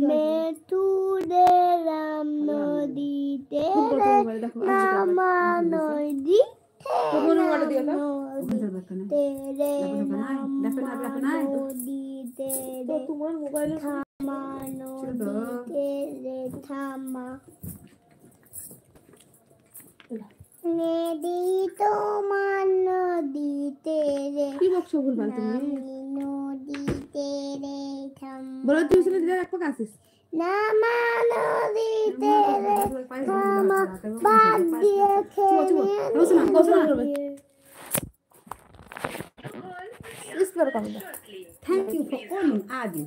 মেতুরে রাম নদীতে নামা নদী তেরে নদীতে তোমার মোবাইলে থামা নদীতে রে থামা নদী তোমার নদীতে রে কি বকছো ভুলভাল তুমি নদীতে রে থামা বলো টিউশনে দিলে এক পাক আসিস নামা নদীতে রে থামা বাদ দিয়ে খেলে থ্যাংক ইউ ফর কলিং আদি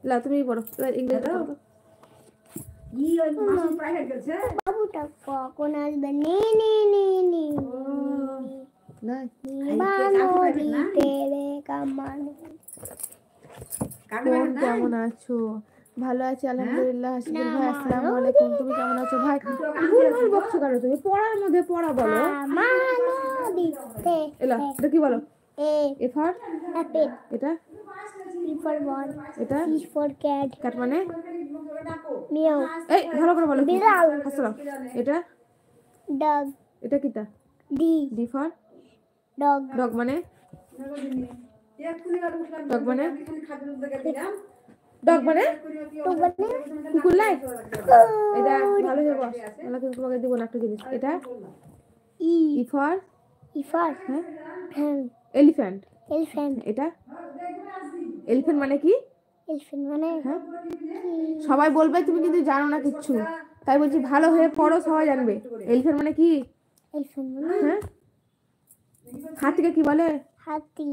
লা তুমি পড়ো ইংরেজি পড়ো বাবুটা কখন আসবে নে নে নে নে নদীতে রে কামান কেমন আছো ভালো আছি আলহামদুলিল্লাহ হাসিবুল ভাই আসসালামু আলাইকুম তুমি কেমন আছো ভাই ভুলভাল বকছো কেন তুমি পড়ার মধ্যে পড়া বলো নদীতে এলা এটা কি বলো এ ফর অ্যাপেল এটা বি ফর বল এটা সি ফর ক্যাট ক্যাট মানে মিয়াও এই ভালো করে বলো বিড়াল হাসলো এটা ডগ এটা কিটা D D for dog dog মানে ডগ মানে ডগ মানে কুকুর লাই এটা ভালো হবে বস আমরা কিন্তু তোমাকে দিব না একটা জিনিস এটা ই ই ফর হ্যাঁ এলিফ্যান্ট এলিফ্যান্ট এটা এলিফ্যান্ট মানে কি এলিফ্যান্ট মানে হ্যাঁ সবাই বলবে তুমি কিন্তু জানো না কিচ্ছু তাই বলছি ভালো হয়ে পড়ো সবাই জানবে এলিফ্যান্ট মানে কি এলিফ্যান্ট মানে হ্যাঁ হাতিকে কি বলে হাতি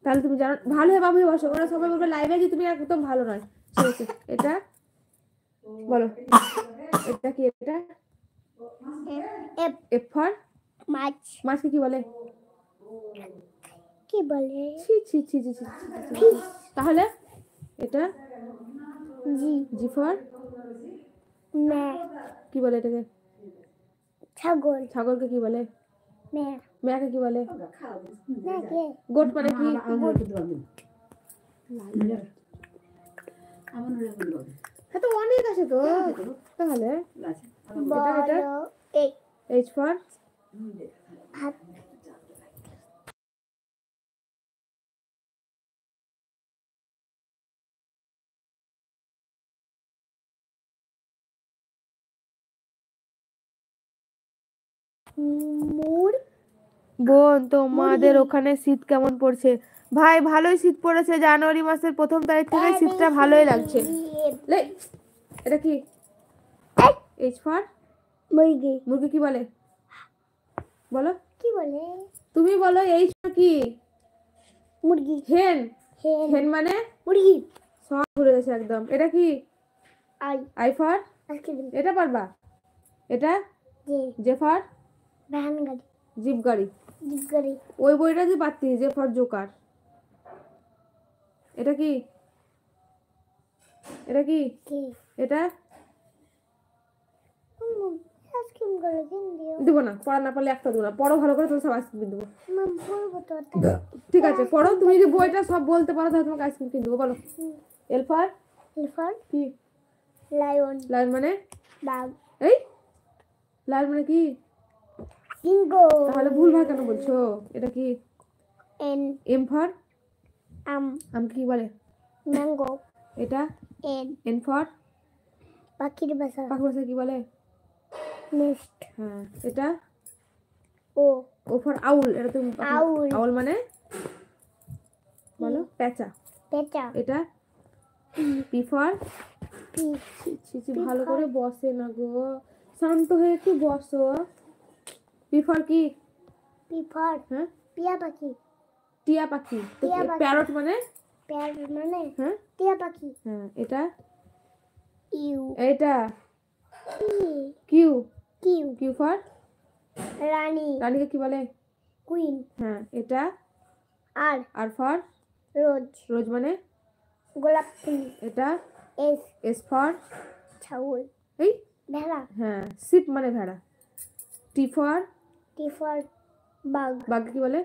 তাহলে তুমি জানো ভালো হয়ে বাবু বসো ওরা সবাই বলবে লাইভে যে তুমি একদম ভালো নয় ঠিক আছে এটা বলো এটা কি এটা এফ এফ ফর মাছ মাছকে কি বলে কি বলে ছি ছি ছি ছি ছি তাহলে এটা জি জি ফর ম্যা কি বলে এটাকে ছাগল ছাগলকে কি বলে ম্যা মেয়াকে কি বলে ম্যা কে গোট মানে কি হ্যাঁ তো অনেক আছে তো তাহলে বলো এই এইচ ফর হাত মুর বোন তোমাদের ওখানে শীত কেমন পড়ছে ভাই ভালোই শীত পড়েছে জানুয়ারি মাসের 1ম তারিখ থেকে শীতটা ভালোই লাগছে এটা কি এইচ ফর মুরগি মুরগি কি বলে বলো কি বলে তুমি বলো এইচ ফর কি মুরগি হেন হেন হেন মানে মুরগি সব ভুলে গেছে একদম এটা কি আই আই ফর আইসক্রিম এটা পারবা এটা জে জে ফর ভ্যান গাড়ি জিপ গাড়ি জিপ গাড়ি ওই বইটা যে পাচ্ছি জে ফর জোকার এটা কি এটা কি কি এটা আইসক্রিম করে কিন দিও দেবো না পড়া না পারলে একটা দেবো না পড়ো ভালো করে তুমি সব আইসক্রিম দেবো মাম বলবো তো ঠিক আছে পড়ো তুমি যদি বইটা সব বলতে পারো তাহলে তোমাকে আইসক্রিম কিনে দেবো বলো এল ফর এলিফ্যান্ট কি লায়ন লায়ন মানে বাঘ এই লায়ন মানে কি সিংহ তাহলে ভুল ভাগ কেন বলছো এটা কি এন এম ফর আম আম কি বলে ম্যাঙ্গো এটা এন এন ফর পাখির বাসা পাখি ভাষায় কি বলে নেস্ট হ্যাঁ এটা ও ও ফর আউল এটা তুমি আউল আউল মানে বলো পেঁচা পেঁচা এটা পি ফর পি ভালো করে বসে না গো শান্ত হয়ে একটু বসো পি ফর কি পি ফর হ্যাঁ টিয়া পাখি টিয়া পাখি টিয়া পাখি। প্যারট মানে প্যারট মানে হ্যাঁ টিয়া পাখি হ্যাঁ এটা ইউ এটা কি কিউ কিউ কিউ ফর রানী রানীকে কি বলে কুইন হ্যাঁ এটা আর আর ফর রোজ রোজ মানে গোলাপ ফুল এটা এস এস ফর ছাগল এই ভেড়া হ্যাঁ শিপ মানে ভেড়া টি ফর টি ফর বাঘ বাঘ কি বলে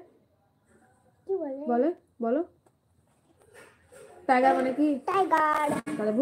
কি বলে বলে বলো টাইগার মানে কি টাইগার তাহলে